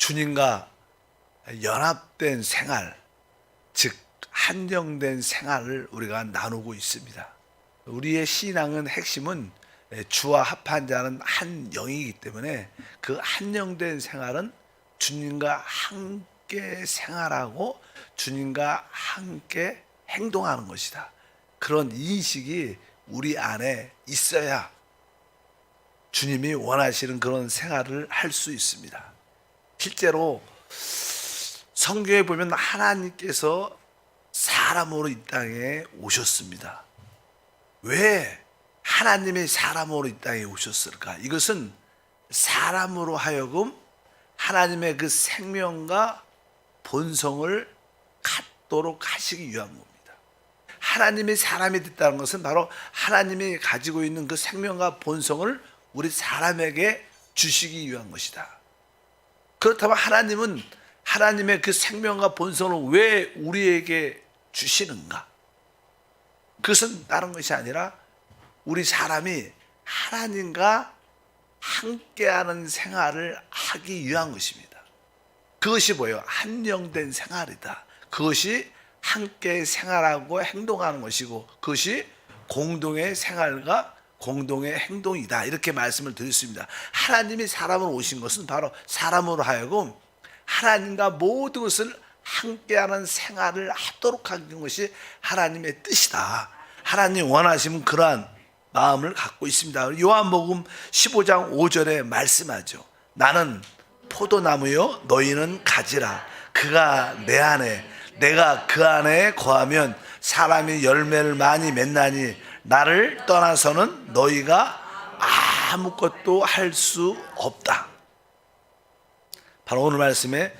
주님과 연합된 생활, 즉 한정된 생활을 우리가 나누고 있습니다. 우리의 신앙은 핵심은 주와 합한 자는 한 영이기 때문에 그 한정된 생활은 주님과 함께 생활하고 주님과 함께 행동하는 것이다. 그런 인식이 우리 안에 있어야 주님이 원하시는 그런 생활을 할 수 있습니다. 실제로 성경에 보면 하나님께서 사람으로 이 땅에 오셨습니다. 왜 하나님이 사람으로 이 땅에 오셨을까? 이것은 사람으로 하여금 하나님의 그 생명과 본성을 갖도록 하시기 위한 겁니다. 하나님이 사람이 됐다는 것은 바로 하나님이 가지고 있는 그 생명과 본성을 우리 사람에게 주시기 위한 것이다. 그렇다면 하나님은 하나님의 그 생명과 본성을 왜 우리에게 주시는가? 그것은 다른 것이 아니라 우리 사람이 하나님과 함께하는 생활을 하기 위한 것입니다. 그것이 뭐예요? 한정된 생활이다. 그것이 함께 생활하고 행동하는 것이고 그것이 공동의 생활과 공동의 행동이다. 이렇게 말씀을 드렸습니다. 하나님이 사람으로 오신 것은 바로 사람으로 하여금 하나님과 모든 것을 함께하는 생활을 하도록 하는 것이 하나님의 뜻이다. 하나님 원하시면 그러한 마음을 갖고 있습니다. 요한복음 15장 5절에 말씀하죠. 나는 포도나무요 너희는 가지라. 그가 내 안에 내가 그 안에 거하면 사람이 열매를 많이 맺나니 나를 떠나서는 너희가 아무것도 할 수 없다. 바로 오늘 말씀에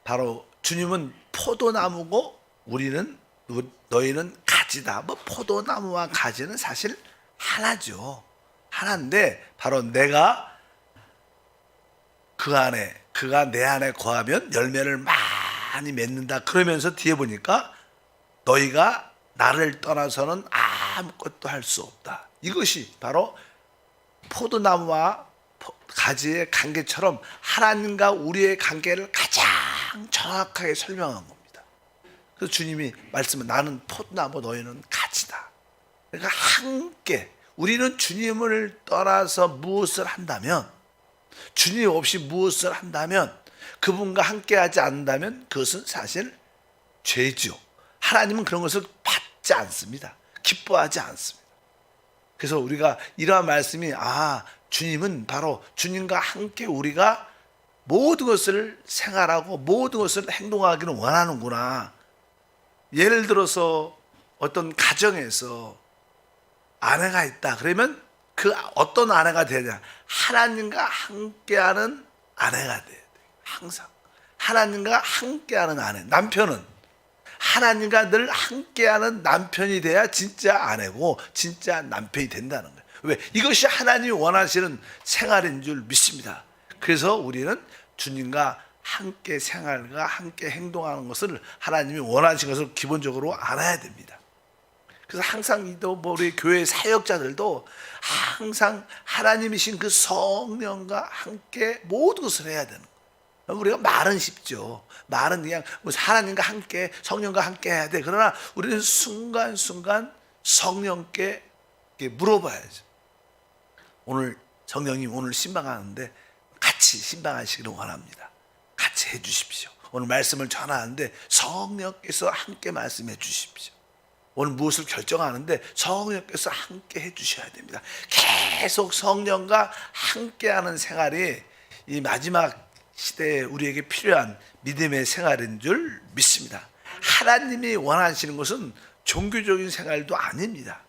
바로 주님은 포도나무고 너희는 가지다. 뭐 포도나무와 가지는 사실 하나죠. 하나인데 바로 내가 그 안에 그가 내 안에 거하면 열매를 많이 맺는다. 그러면서 뒤에 보니까 너희가 나를 떠나서는 아무것도 할 수 없다. 이것이 바로 포도나무와 가지의 관계처럼 하나님과 우리의 관계를 가장 정확하게 설명한 겁니다. 그래서 주님이 말씀은 나는 포도나무 너희는 가지다. 그러니까 함께 우리는 주님을 떠나서 무엇을 한다면 주님 없이 무엇을 한다면 그분과 함께하지 않는다면 그것은 사실 죄죠. 하나님은 그런 것을 받지 않습니다. 기뻐하지 않습니다. 그래서 우리가 이러한 말씀이 주님은 바로 주님과 함께 우리가 모든 것을 생활하고 모든 것을 행동하기를 원하는구나. 예를 들어서 어떤 가정에서 아내가 있다. 그러면 그 어떤 아내가 되냐? 하나님과 함께하는 아내가 돼야 돼. 항상 하나님과 함께하는 아내. 남편은 하나님과 늘 함께하는 남편이 돼야 진짜 아내고 진짜 남편이 된다는 거예요. 왜? 이것이 하나님이 원하시는 생활인 줄 믿습니다. 그래서 우리는 주님과 함께 생활과 함께 행동하는 것을 하나님이 원하시는 것을 기본적으로 알아야 됩니다. 그래서 항상 우리 교회 사역자들도 항상 하나님이신 그 성령과 함께 모든 것을 해야 되는 거예요. 우리가 말은 쉽죠. 말은 그냥 하나님과 함께 성령과 함께 해야 돼. 그러나 우리는 순간순간 성령께 물어봐야죠. 오늘 성령님 오늘 신방하는데 같이 신방하시기를 원합니다. 같이 해 주십시오. 오늘 말씀을 전하는데 성령께서 함께 말씀해 주십시오. 오늘 무엇을 결정하는데 성령께서 함께 해 주셔야 됩니다. 계속 성령과 함께하는 생활이 이 마지막 시대에 우리에게 필요한 믿음의 생활인 줄 믿습니다. 하나님이 원하시는 것은 종교적인 생활도 아닙니다.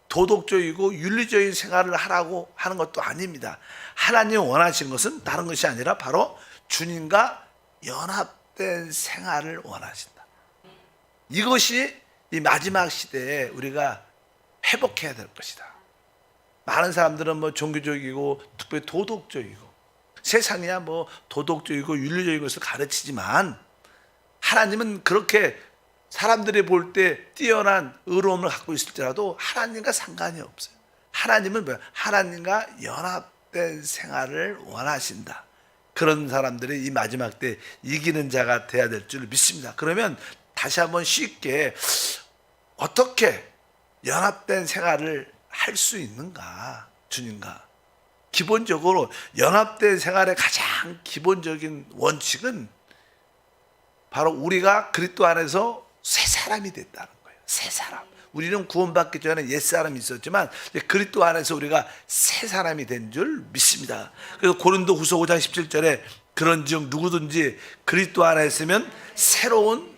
도덕적이고 윤리적인 생활을 하라고 하는 것도 아닙니다. 하나님이 원하시는 것은 다른 것이 아니라 바로 주님과 연합된 생활을 원하신다. 이것이 이 마지막 시대에 우리가 회복해야 될 것이다. 많은 사람들은 종교적이고 특별히 도덕적이고 세상이야 도덕적이고 윤리적인 것을 가르치지만 하나님은 그렇게 사람들이 볼 때 뛰어난 의로움을 갖고 있을지라도 하나님과 상관이 없어요. 하나님은 뭐야? 하나님과 연합된 생활을 원하신다. 그런 사람들이 이 마지막 때 이기는 자가 돼야 될 줄 믿습니다. 그러면 다시 한번 쉽게 어떻게 연합된 생활을 할 수 있는가, 주님과. 기본적으로 연합된 생활의 가장 기본적인 원칙은 바로 우리가 그리스도 안에서 새 사람이 됐다는 거예요. 새 사람. 우리는 구원받기 전에 옛사람이 있었지만 그리스도 안에서 우리가 새 사람이 된 줄 믿습니다. 그래서 고린도후서 5장 17절에 그런즉 누구든지 그리스도 안에 있으면 새로운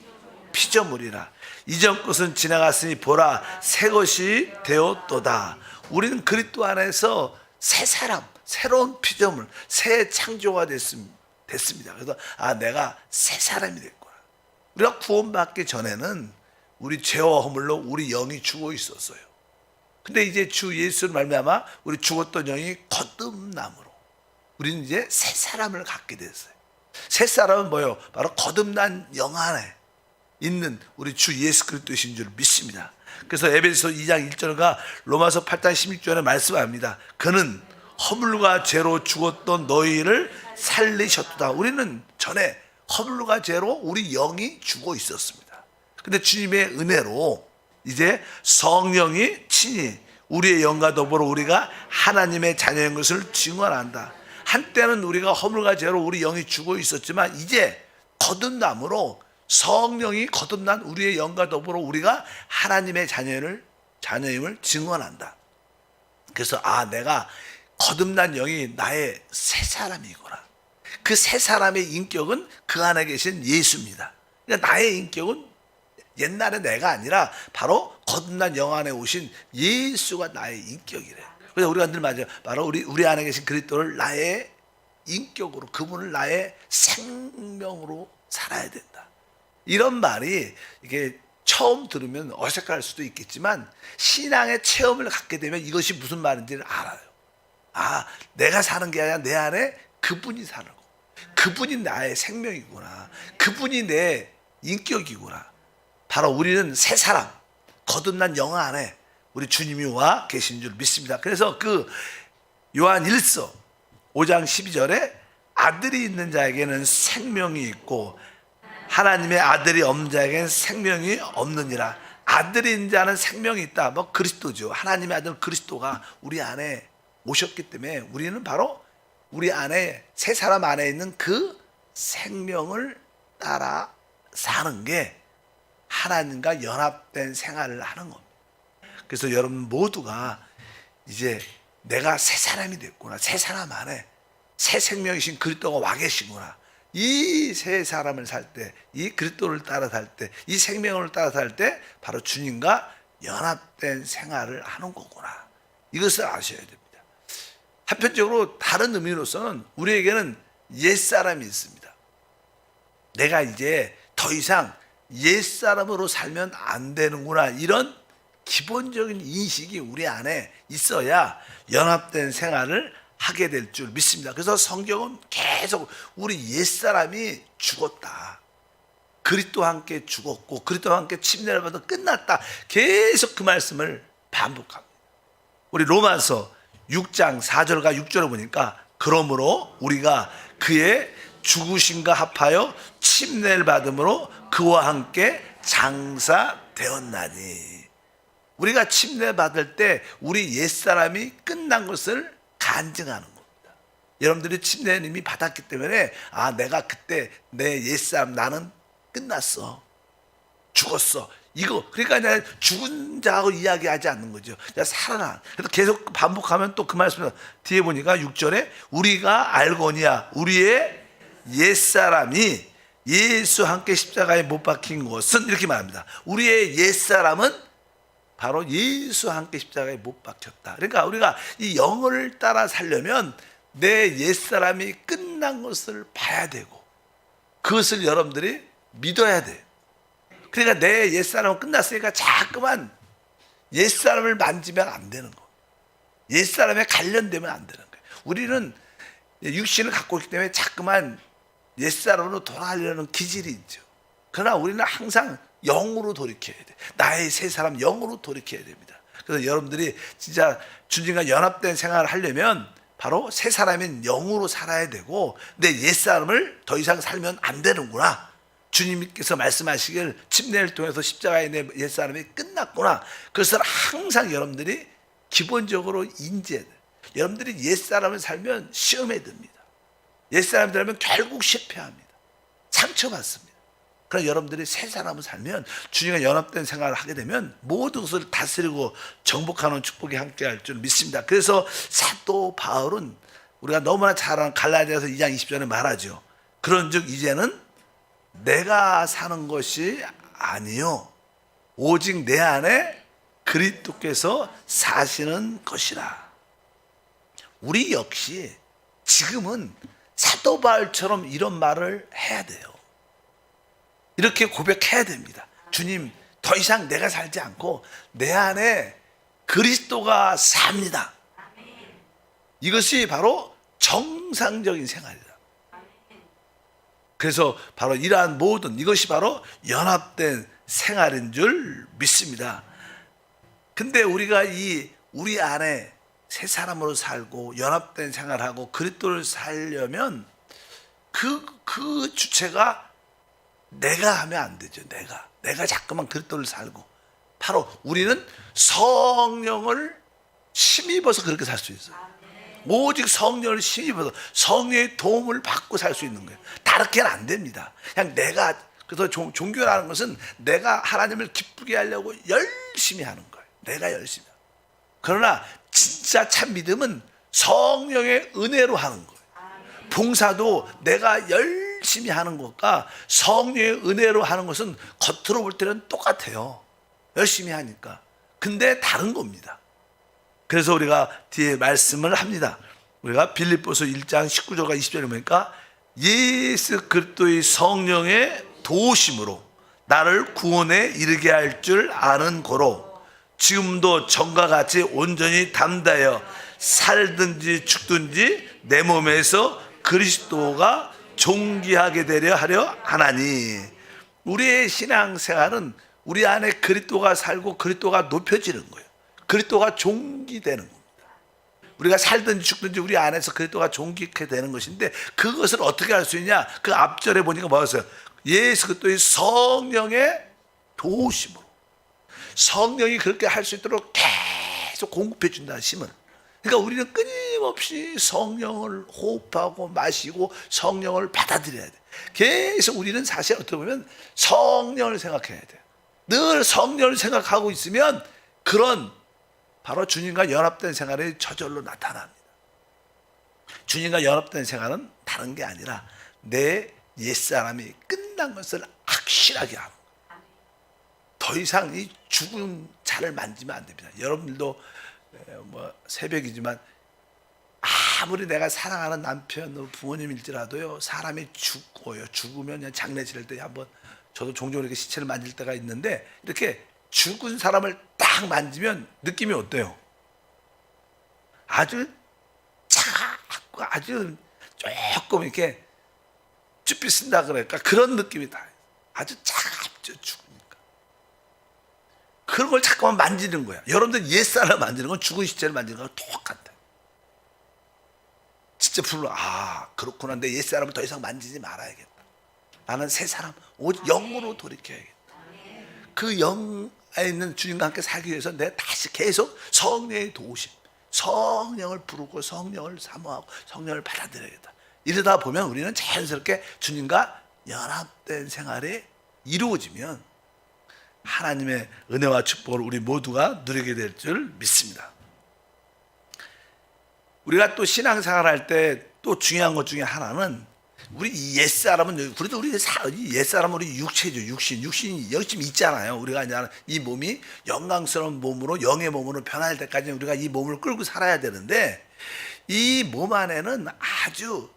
피조물이라. 이전 것은 지나갔으니 보라 새 것이 되었도다. 우리는 그리스도 안에서 새 사람, 새로운 피조물, 새 창조가 됐습니다. 그래서 내가 새 사람이 됐구나. 우리가 구원받기 전에는 우리 죄와 허물로 우리 영이 죽어 있었어요. 근데 이제 주 예수를 말미암아 우리 죽었던 영이 거듭남으로 우리는 이제 새 사람을 갖게 됐어요. 새 사람은 뭐예요? 바로 거듭난 영 안에 있는 우리 주 예수 그리스도이신 줄 믿습니다. 그래서 에베소서 2장 1절과 로마서 8장 16절에 말씀합니다. 그는 허물과 죄로 죽었던 너희를 살리셨도다. 우리는 전에 허물과 죄로 우리 영이 죽어 있었습니다. 근데 주님의 은혜로 이제 성령이 친히 우리의 영과 더불어 우리가 하나님의 자녀인 것을 증언한다. 한때는 우리가 허물과 죄로 우리 영이 죽어 있었지만 이제 거듭남으로 성령이 거듭난 우리의 영과 더불어 우리가 하나님의 자녀임을 증언한다. 그래서 내가 거듭난 영이 나의 새 사람이구나. 그 새 사람의 인격은 그 안에 계신 예수입니다. 그러니까 나의 인격은 옛날에 내가 아니라 바로 거듭난 영 안에 오신 예수가 나의 인격이래. 그래서 우리가 늘 맞아요. 바로 우리 안에 계신 그리스도를 나의 인격으로, 그분을 나의 생명으로 살아야 된다. 이런 말이 이게 처음 들으면 어색할 수도 있겠지만 신앙의 체험을 갖게 되면 이것이 무슨 말인지를 알아요. 내가 사는 게 아니라 내 안에 그분이 사는 거. 그분이 나의 생명이구나. 그분이 내 인격이구나. 바로 우리는 새 사람, 거듭난 영 안에 우리 주님이 와 계신 줄 믿습니다. 그래서 그 요한 1서 5장 12절에 아들이 있는 자에게는 생명이 있고 하나님의 아들이 없는 자에게는 생명이 없느니라. 아들이 있는 자는 생명이 있다. 그리스도죠. 하나님의 아들 그리스도가 우리 안에 오셨기 때문에 우리는 바로 우리 안에 새 사람 안에 있는 그 생명을 따라 사는 게 하나님과 연합된 생활을 하는 겁니다. 그래서 여러분 모두가 이제 내가 새 사람이 됐구나. 새 사람 안에 새 생명이신 그리스도가 와 계시구나. 이 새 사람을 살 때, 이 그리스도를 따라 살 때, 이 생명을 따라 살 때 바로 주님과 연합된 생활을 하는 거구나. 이것을 아셔야 됩니다. 한편적으로 다른 의미로서는 우리에게는 옛사람이 있습니다. 내가 이제 더 이상 옛사람으로 살면 안 되는구나. 이런 기본적인 인식이 우리 안에 있어야 연합된 생활을 하게 될 줄 믿습니다. 그래서 성경은 계속 우리 옛사람이 죽었다. 그리스도와 함께 죽었고 그리스도와 함께 침례를 받아 끝났다. 계속 그 말씀을 반복합니다. 우리 로마서 6장 4절과 6절을 보니까 그러므로 우리가 그의 죽으심과 합하여 침례를 받음으로 그와 함께 장사되었나니. 우리가 침례 받을 때 우리 옛사람이 끝난 것을 간증하는 겁니다. 여러분들이 침례를 이미 받았기 때문에 내가 그때 내 옛사람 나는 끝났어. 죽었어. 이거 그러니까 내가 죽은 자하고 이야기하지 않는 거죠. 살아나. 그래서 계속 반복하면 또 그 말씀 뒤에 보니까 6절에 우리가 알거니와 우리의 옛사람이 예수 함께 십자가에 못 박힌 것은 이렇게 말합니다. 우리의 옛사람은 바로 예수 함께 십자가에 못 박혔다. 그러니까 우리가 이 영을 따라 살려면 내 옛사람이 끝난 것을 봐야 되고 그것을 여러분들이 믿어야 돼요. 그러니까 내 옛사람은 끝났으니까 자꾸만 옛사람을 만지면 안 되는 거예요. 옛사람에 관련되면 안 되는 거예요. 우리는 육신을 갖고 있기 때문에 자꾸만 옛사람으로 돌아가려는 기질이 있죠. 그러나 우리는 항상 영으로 돌이켜야 돼. 나의 새 사람 영으로 돌이켜야 됩니다. 그래서 여러분들이 진짜 주님과 연합된 생활을 하려면 바로 새 사람인 영으로 살아야 되고 내 옛사람을 더 이상 살면 안 되는구나. 주님께서 말씀하시길 침례를 통해서 십자가에 내 옛사람이 끝났구나. 그것을 항상 여러분들이 기본적으로 인지해야 돼요. 여러분들이 옛사람을 살면 시험에 듭니다. 옛사람이 살면 결국 실패합니다. 상처받습니다. 그러나 여러분들이 새 사람을 살면 주님과 연합된 생활을 하게 되면 모든 것을 다스리고 정복하는 축복이 함께할 줄 믿습니다. 그래서 사도 바울은 우리가 너무나 잘 아는 갈라디아서 2장 20절에 말하죠. 그런즉 이제는 내가 사는 것이 아니요 오직 내 안에 그리스도께서 사시는 것이라. 우리 역시 지금은 사도 바울처럼 이런 말을 해야 돼요. 이렇게 고백해야 됩니다. 주님, 더 이상 내가 살지 않고 내 안에 그리스도가 삽니다. 이것이 바로 정상적인 생활이다. 그래서 바로 이러한 모든 이것이 바로 연합된 생활인 줄 믿습니다. 근데 우리가 우리 안에 새 사람으로 살고 연합된 생활하고 그리스도를 살려면 그 주체가 내가 하면 안 되죠. 내가 자꾸만 그리스도를 살고 바로 우리는 성령을 힘입어서 그렇게 살 수 있어요. 오직 성령을 힘입어서 성령의 도움을 받고 살 수 있는 거예요. 다르게는 안 됩니다. 그냥 그래서 종교라는 것은 내가 하나님을 기쁘게 하려고 열심히 하는 거예요. 내가 열심히. 그러나 진짜 참 믿음은 성령의 은혜로 하는 거예요. 봉사도 내가 열심히 하는 것과 성령의 은혜로 하는 것은 겉으로 볼 때는 똑같아요. 열심히 하니까. 근데 다른 겁니다. 그래서 우리가 뒤에 말씀을 합니다. 우리가 빌립보서 1장 19절과 20절에 보니까 예수 그리스도의 성령의 도우심으로 나를 구원에 이르게 할 줄 아는 고로 지금도 전과 같이 온전히 담대하여 살든지 죽든지 내 몸에서 그리스도가 존귀하게 되려 하려 하나니. 우리의 신앙생활은 우리 안에 그리스도가 살고 그리스도가 높여지는 거예요. 그리스도가 존귀되는 겁니다. 우리가 살든지 죽든지 우리 안에서 그리스도가 존귀하게 되는 것인데 그것을 어떻게 할 수 있냐? 그 앞절에 보니까 뭐였어요? 예수 그리스도의 성령의 도우심으로. 성령이 그렇게 할 수 있도록 계속 공급해 준다는 힘은. 그러니까 우리는 끊임없이 성령을 호흡하고 마시고 성령을 받아들여야 돼. 계속 우리는 사실 어떻게 보면 성령을 생각해야 돼요. 늘 성령을 생각하고 있으면 그런 바로 주님과 연합된 생활이 저절로 나타납니다. 주님과 연합된 생활은 다른 게 아니라 내 옛사람이 끝난 것을 확실하게 하는 거예요. 더 이상 이 죽은 자를 만지면 안 됩니다. 여러분들도 새벽이지만 아무리 내가 사랑하는 남편, 부모님일지라도요 사람이 죽어요. 죽으면 그냥 장례 지낼 때 한번 저도 종종 이렇게 시체를 만질 때가 있는데 이렇게 죽은 사람을 딱 만지면 느낌이 어때요? 아주 차갑고 아주 조금 이렇게 쭈삐 쓴다 그럴까 그런 느낌이 다 아주 차갑죠. 죽으니까 그런 걸 자꾸만 만지는 거야. 여러분들 옛사람 만지는 건 죽은 시체를 만지는 거랑 똑같아. 진짜 그렇구나. 내 옛사람을 더 이상 만지지 말아야겠다. 나는 새 사람 오직 영으로 돌이켜야겠다. 그 영에 있는 주님과 함께 살기 위해서 내가 다시 계속 성령의 도우심, 성령을 부르고 성령을 사모하고 성령을 받아들여야겠다. 이러다 보면 우리는 자연스럽게 주님과 연합된 생활이 이루어지면 하나님의 은혜와 축복을 우리 모두가 누리게 될 줄 믿습니다. 우리가 또 신앙생활 할 때 또 중요한 것 중에 하나는 우리 옛사람은 그래도 우리 옛사람은 우리 육체죠. 육신이 열심히 있잖아요. 우리가 이제 이 몸이 영광스러운 몸으로 영의 몸으로 변할 때까지 우리가 이 몸을 끌고 살아야 되는데 이 몸 안에는 아주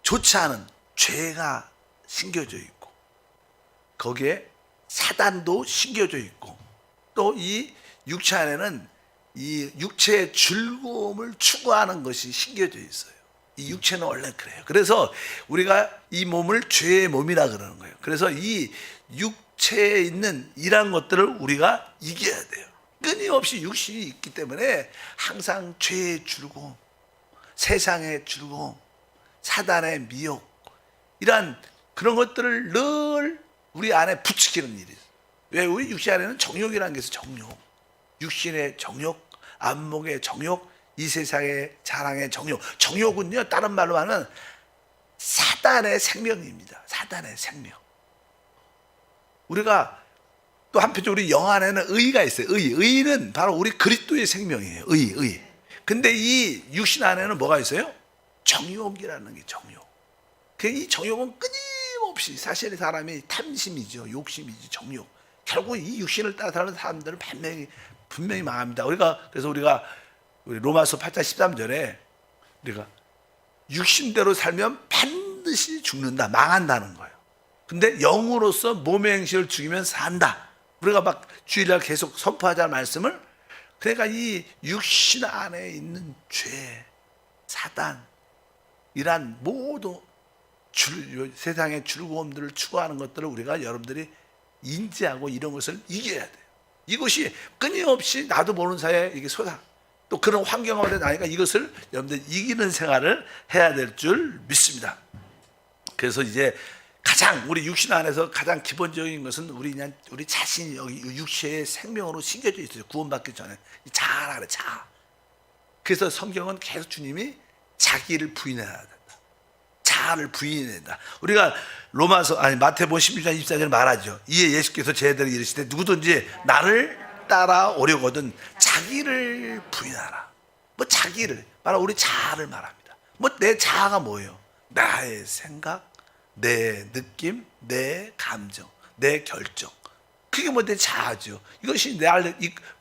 좋지 않은 죄가 심겨져 있고 거기에 사단도 심겨져 있고 또 이 육체 안에는 이 육체의 즐거움을 추구하는 것이 심겨져 있어요. 이 육체는 원래 그래요. 그래서 우리가 이 몸을 죄의 몸이라 그러는 거예요. 그래서 이 육체에 있는 이러한 것들을 우리가 이겨야 돼요. 끊임없이 육신이 있기 때문에 항상 죄의 즐거움, 세상의 즐거움, 사단의 미혹, 이러한 그런 것들을 늘 우리 안에 부추기는 일이에요. 왜? 우리 육신 안에는 정욕이라는 게 있어요. 정욕. 육신의 정욕, 안목의 정욕, 이 세상의 자랑의 정욕. 정욕은요, 다른 말로 하면 사단의 생명입니다. 사단의 생명. 우리가 또 한편적으로 우리 영 안에는 의가 있어요. 의는 바로 우리 그리스도의 생명이에요. 의. 근데 이 육신 안에는 뭐가 있어요? 정욕이라는 게 정욕. 이 정욕은 끊임없이 사실 사람이 탐심이죠. 욕심이지, 정욕. 결국 이 육신을 따라 사는 사람들은 분명히 망합니다. 그래서 우리 로마서 8장 13절에 우리가 육신대로 살면 반드시 죽는다, 망한다는 거예요. 근데 영으로서 몸의 행실을 죽이면 산다. 우리가 막 주일날 계속 선포하자는 말씀을, 그러니까 이 육신 안에 있는 죄, 사단, 이란 모든 세상의 즐거움들을 추구하는 것들을 우리가 여러분들이 인지하고 이런 것을 이겨야 돼요. 이것이 끊임없이 나도 모르는 사이에 이게 또 그런 환경 가운데 나니까 이것을 여러분들 이기는 생활을 해야 될 줄 믿습니다. 그래서 이제 가장 우리 육신 안에서 가장 기본적인 것은 우리 자신이 여기 육체의 생명으로 심겨져 있어요. 구원받기 전에 자아라 그래, 자아. 그래서 성경은 계속 주님이 자기를 부인해야 된다. 자아를 부인해야 된다. 우리가 마태복음 16장 24절에 말하죠. 이에 예수께서 제자들에게 이르시되 누구든지 나를 따라오려거든 자기를 부인하라. 자기를 바로 우리 자아를 말합니다. 내 자아가 뭐예요? 나의 생각, 내 느낌, 내 감정, 내 결정. 그게 내 자아죠. 이것이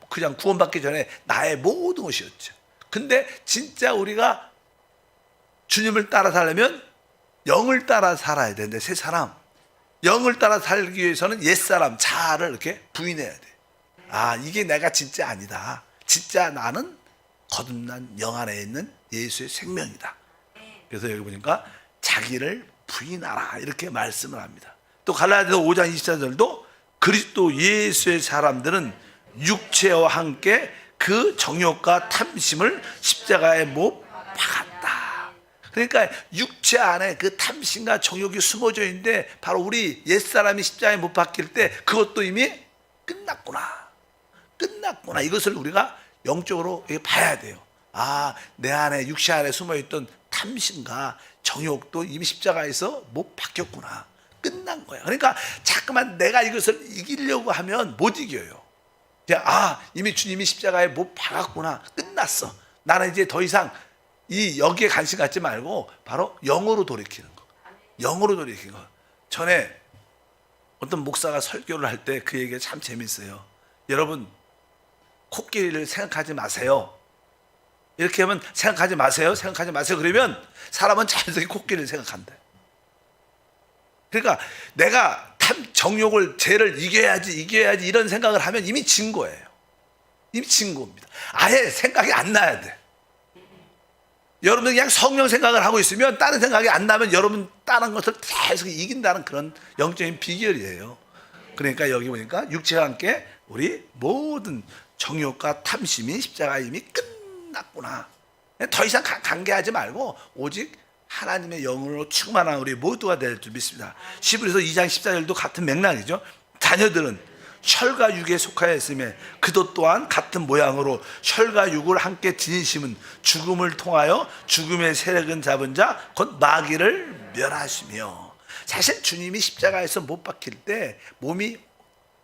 그냥 구원받기 전에 나의 모든 것이었죠. 근데 진짜 우리가 주님을 따라 살려면 영을 따라 살아야 되는데, 새 사람, 영을 따라 살기 위해서는 옛사람, 자아를 이렇게 부인해야 돼. 이게 내가 진짜 아니다. 진짜 나는 거듭난 영 안에 있는 예수의 생명이다. 그래서 여기 보니까 자기를 부인하라 이렇게 말씀을 합니다. 또 갈라디아서 5장 24절도 그리스도 예수의 사람들은 육체와 함께 그 정욕과 탐심을 십자가에 못 박았다. 그러니까 육체 안에 그 탐심과 정욕이 숨어져 있는데 바로 우리 옛사람이 십자가에 못 박힐 때 그것도 이미 끝났구나. 이것을 우리가 영적으로 봐야 돼요. 내 안에 육체 안에 숨어있던 탐심과 정욕도 이미 십자가에서 못 박혔구나. 끝난 거야. 그러니까 자꾸만 내가 이것을 이기려고 하면 못 이겨요. 이미 주님이 십자가에 못 박았구나. 끝났어. 나는 이제 더 이상 여기에 관심 갖지 말고 바로 영으로 돌이키는 거. 영으로 돌이키는 거. 전에 어떤 목사가 설교를 할 때 그 얘기가 참 재밌어요. 여러분, 코끼리를 생각하지 마세요. 이렇게 하면 생각하지 마세요. 그러면 사람은 자연스럽게 코끼리를 생각한대. 그러니까 내가 정욕을, 죄를 이겨야지 이런 생각을 하면 이미 진 거예요. 이미 진 겁니다. 아예 생각이 안 나야 돼. 여러분 그냥 성령 생각을 하고 있으면 다른 생각이 안 나면 여러분 다른 것을 계속 이긴다는 그런 영적인 비결이에요. 그러니까 여기 보니까 육체와 함께 우리 모든 정욕과 탐심이 십자가에 이미 끝났구나. 더 이상 관계하지 말고 오직 하나님의 영으로 충만한 우리 모두가 될 줄 믿습니다. 히브리서 2장 14절도 같은 맥락이죠. 자녀들은 혈과 육에 속하여 있으며 그도 또한 같은 모양으로 혈과 육을 함께 지니심은 죽음을 통하여 죽음의 세력은 잡은 자 곧 마귀를 멸하시며. 사실 주님이 십자가에서 못 박힐 때 몸이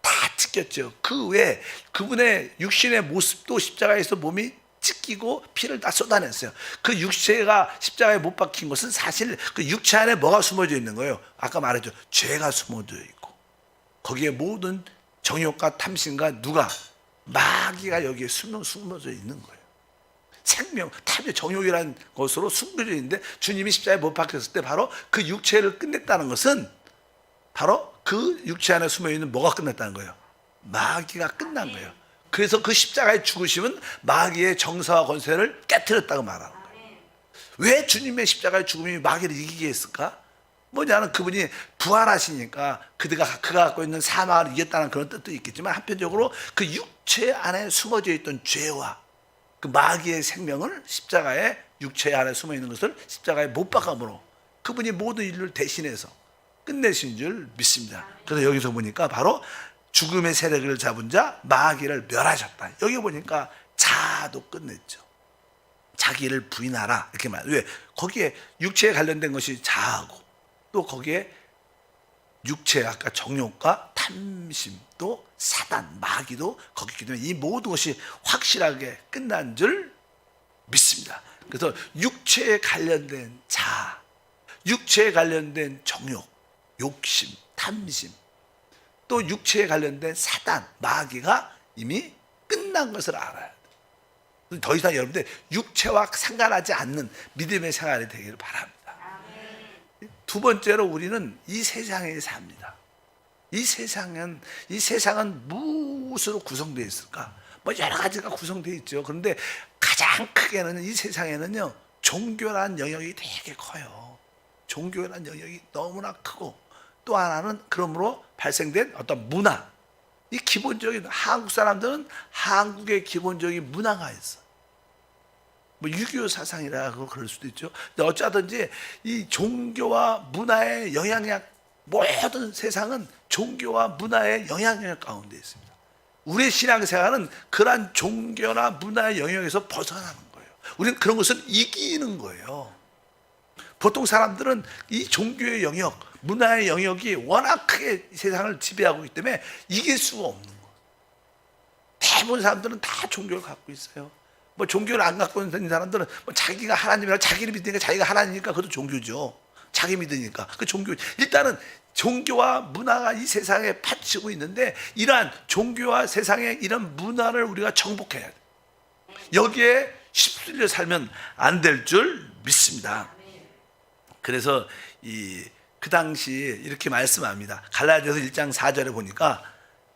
다 찢겼죠. 그 외에 그분의 육신의 모습도 십자가에서 몸이 찢기고 피를 다 쏟아냈어요. 그 육체가 십자가에 못 박힌 것은 사실 그 육체 안에 뭐가 숨어져 있는 거예요? 아까 말했죠. 죄가 숨어져 있고 거기에 모든 정욕과 탐심과 마귀가 여기에 숨어져 있는 거예요. 생명, 탐욕, 정욕이라는 것으로 숨겨져 있는데 주님이 십자가에 못 박혔을 때 바로 그 육체를 끝냈다는 것은 바로 그 육체 안에 숨어있는 뭐가 끝났다는 거예요? 마귀가 끝난 거예요. 그래서 그 십자가의 죽으심은 마귀의 정사와 권세를 깨트렸다고 말하는 거예요. 왜 주님의 십자가의 죽음이 마귀를 이기게 했을까? 뭐냐면 그분이 부활하시니까 그가 갖고 있는 사망을 이겼다는 그런 뜻도 있겠지만 한편적으로 그 육체 안에 숨어져 있던 죄와 그 마귀의 생명을 십자가에 육체 안에 숨어 있는 것을 십자가에 못 박아으로 그분이 모든 인류를 대신해서 끝내신 줄 믿습니다. 그래서 여기서 보니까 바로 죽음의 세력을 잡은 자 마귀를 멸하셨다. 여기 보니까 자아도 끝냈죠. 자기를 부인하라 이렇게 말. 왜? 거기에 육체에 관련된 것이 자아고 또 거기에 육체 아까 정욕과 탐심 또 사단 마귀도 거기 있기 때문에 이 모든 것이 확실하게 끝난 줄 믿습니다. 그래서 육체에 관련된 자아, 육체에 관련된 정욕, 욕심, 탐심 또 육체에 관련된 사단 마귀가 이미 끝난 것을 알아야 돼요. 더 이상 여러분들 육체와 상관하지 않는 믿음의 생활이 되기를 바랍니다. 두 번째로 우리는 이 세상에 삽니다. 이 세상은 무엇으로 구성되어 있을까? 뭐 여러 가지가 구성되어 있죠. 그런데 가장 크게는 이 세상에는요 종교란 영역이 되게 커요. 종교란 영역이 너무나 크고 또 하나는 그러므로 발생된 어떤 문화. 이 기본적인 한국 사람들은 한국의 기본적인 문화가 있어. 뭐 유교 사상이라고 그럴 수도 있죠. 근데 어쩌든지 이 종교와 문화의 영향력 모든 세상은 종교와 문화의 영향력 가운데 있습니다. 우리의 신앙생활은 그러한 종교나 문화의 영역에서 벗어나는 거예요. 우리는 그런 것을 이기는 거예요. 보통 사람들은 이 종교의 영역, 문화의 영역이 워낙 크게 세상을 지배하고 있기 때문에 이길 수가 없는 거예요. 대부분 사람들은 다 종교를 갖고 있어요. 뭐 종교를 안 갖고 있는 사람들은 뭐 자기가 하나님이라 자기를 믿으니까 자기가 하나님이니까 그것도 종교죠. 자기 믿으니까 그 종교. 일단은 종교와 문화가 이 세상에 파치고 있는데 이러한 종교와 세상의 이런 문화를 우리가 정복해야 돼. 여기에 휩쓸려 살면 안 될 줄 믿습니다. 그래서 그 당시 이렇게 말씀합니다. 갈라디아서 1장 4절에 보니까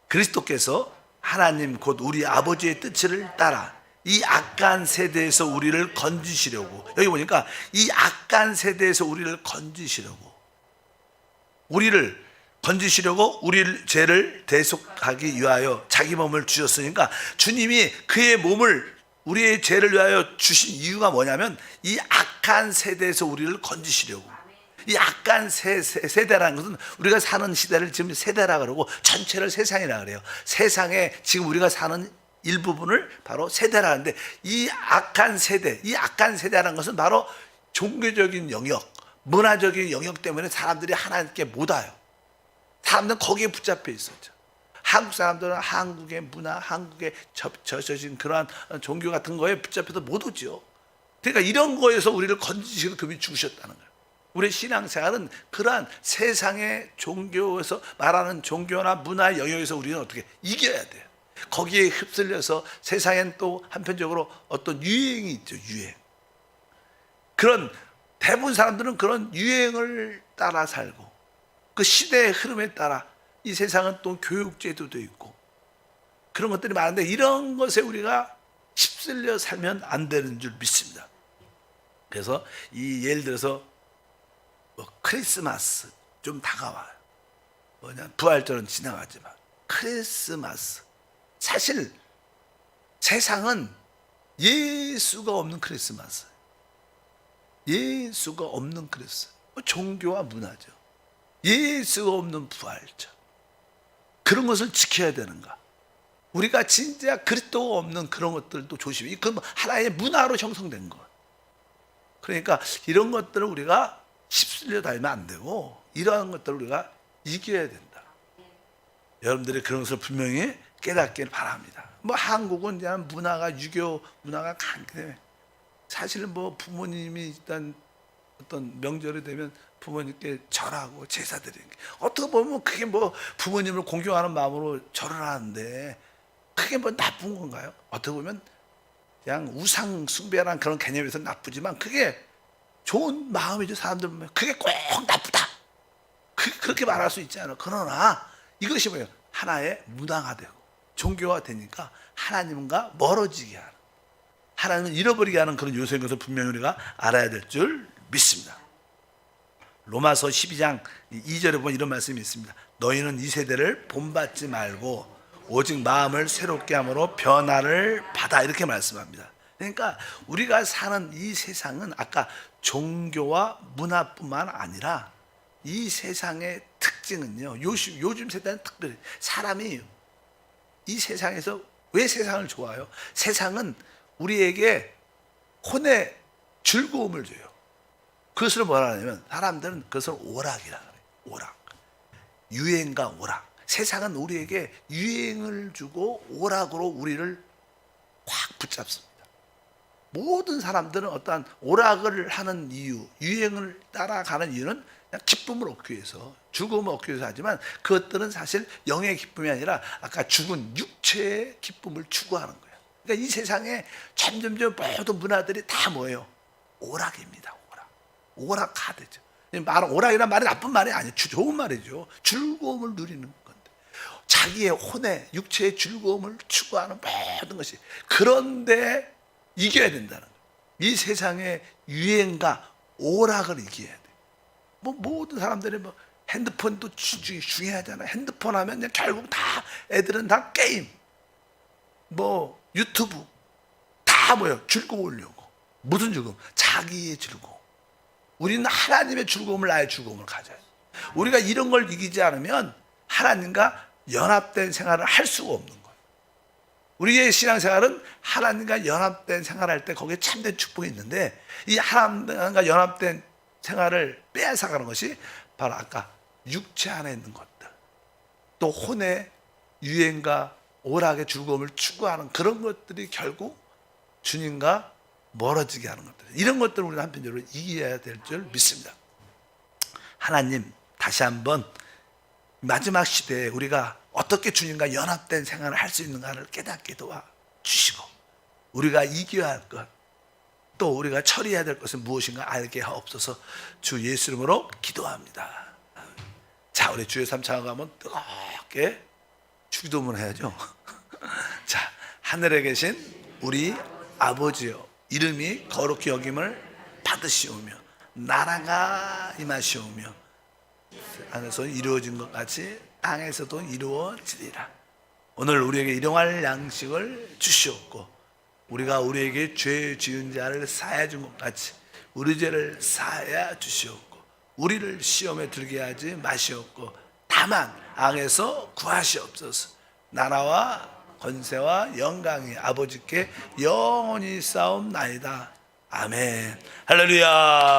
그리스도께서 하나님 곧 우리 아버지의 뜻을 따라 이 악한 세대에서 우리를 건지시려고, 여기 보니까 이 악한 세대에서 우리를 건지시려고, 우리를 건지시려고 우리 죄를 대속하기 위하여 자기 몸을 주셨으니까 주님이 그의 몸을 우리의 죄를 위하여 주신 이유가 뭐냐면 이 악한 세대에서 우리를 건지시려고. 이 악한 세대라는 것은 우리가 사는 시대를 지금 세대라 그러고 전체를 세상이라 그래요. 세상에 지금 우리가 사는 일부분을 바로 세대라 하는데 이 악한 세대라는 것은 바로 종교적인 영역, 문화적인 영역 때문에 사람들이 하나님께 못 와요. 사람들은 거기에 붙잡혀 있었죠. 한국 사람들은 한국의 문화, 한국의 젖어진 그러한 종교 같은 거에 붙잡혀서 못 오죠. 그러니까 이런 거에서 우리를 건지시고 그분이 죽으셨다는 거예요. 우리의 신앙생활은 그러한 세상의 종교에서 말하는 종교나 문화 영역에서 우리는 어떻게 이겨야 돼요. 거기에 휩쓸려서 세상엔 또 한편적으로 어떤 유행이 있죠. 유행. 그런 대부분 사람들은 그런 유행을 따라 살고 그 시대의 흐름에 따라 이 세상은 또 교육제도도 있고 그런 것들이 많은데 이런 것에 우리가 휩쓸려 살면 안 되는 줄 믿습니다. 그래서 이 예를 들어서 뭐 크리스마스 좀 다가와요. 뭐냐 부활절은 지나가지만 크리스마스 사실 세상은 예수가 없는 크리스마스, 예수가 없는 크리스마스, 종교와 문화죠. 예수가 없는 부활절. 그런 것을 지켜야 되는가? 우리가 진짜 그리스도가 없는 그런 것들도 조심해. 그건 하나의 문화로 형성된 것. 그러니까 이런 것들을 우리가 휩쓸려 다니면 안 되고 이러한 것들을 우리가 이겨야 된다. 여러분들이 그런 것을 분명히 깨닫기를 바랍니다. 뭐 한국은 이제 문화가 유교 문화가 강하기 때문에 사실 뭐 부모님이 일단 어떤 명절이 되면 부모님께 절하고 제사 드리는 게 어떻게 보면 그게 뭐 부모님을 공경하는 마음으로 절을 하는데 그게 뭐 나쁜 건가요? 어떻게 보면 그냥 우상 숭배라는 그런 개념에서 나쁘지만 그게 좋은 마음이죠. 사람들 보면 그게 꼭 나쁘다 그렇게 말할 수 있지 않아요. 그러나 이것이 뭐예요? 하나의 문화가 되고 종교가 되니까 하나님과 멀어지게 하는, 하나님을 잃어버리게 하는 그런 요소인 것을 분명히 우리가 알아야 될 줄 믿습니다. 로마서 12장 2절에 보면 이런 말씀이 있습니다. 너희는 이 세대를 본받지 말고 오직 마음을 새롭게 함으로 변화를 받아, 이렇게 말씀합니다. 그러니까 우리가 사는 이 세상은 아까 종교와 문화뿐만 아니라 이 세상의 특징은요. 요즘 세대는 특별히 사람이 이 세상에서 왜 세상을 좋아해요? 세상은 우리에게 혼의 즐거움을 줘요. 그것을 뭐라 하냐면 사람들은 그것을 오락이라 그래요. 오락. 유행과 오락. 세상은 우리에게 유행을 주고 오락으로 우리를 확 붙잡습니다. 모든 사람들은 어떠한 오락을 하는 이유, 유행을 따라가는 이유는 그냥 기쁨을 얻기 위해서, 즐거움을 얻기 위해서 하지만 그것들은 사실 영의 기쁨이 아니라 아까 죽은 육체의 기쁨을 추구하는 거예요. 그러니까 이 세상에 점점점 모든 문화들이 다 뭐예요? 오락입니다. 오락. 오락하대죠. 오락이란 말이 나쁜 말이 아니에요. 좋은 말이죠. 즐거움을 누리는 건데 자기의 혼의 육체의 즐거움을 추구하는 모든 것이, 그런데 이겨야 된다는 거예요. 이 세상의 유행과 오락을 이겨야 돼. 모든 사람들이 핸드폰도 중요하잖아. 핸드폰 하면 그냥 결국 다 애들은 다 게임, 유튜브 다 뭐예요? 즐거우려고. 무슨 즐거움? 자기의 즐거움. 우리는 하나님의 즐거움을, 나의 즐거움을 가져야 돼. 우리가 이런 걸 이기지 않으면 하나님과 연합된 생활을 할 수가 없는 거예요. 우리의 신앙생활은 하나님과 연합된 생활을 할 때 거기에 참된 축복이 있는데, 이 하나님과 연합된 생활을 빼앗아가는 것이 바로 아까 육체 안에 있는 것들, 또 혼의 유행과 오락의 즐거움을 추구하는 그런 것들이 결국 주님과 멀어지게 하는 것들, 이런 것들을 우리는 한편적으로 이겨야 될 줄 믿습니다. 하나님 다시 한번 마지막 시대에 우리가 어떻게 주님과 연합된 생활을 할 수 있는가를 깨닫게 도와주시고, 우리가 이겨야 할 것, 또 우리가 처리해야 될 것은 무엇인가 알게 하옵소서. 주 예수 이름으로 기도합니다. 자, 우리 주의 삶 찬양하면 뜨겁게 주기도문 해야죠. 자, 하늘에 계신 우리 아버지여, 이름이 거룩히 여김을 받으시오며 나라가 임하시오며 하늘에서 이루어진 것 같이 땅에서도 이루어지리라. 오늘 우리에게 일용할 양식을 주시옵고, 우리가 우리에게 죄 지은 자를 사하여 준 것 같이 우리 죄를 사하여 주시옵고, 우리를 시험에 들게 하지 마시옵고 다만 악에서 구하시옵소서. 나라와 권세와 영광이 아버지께 영원히 싸움나이다. 아멘. 할렐루야.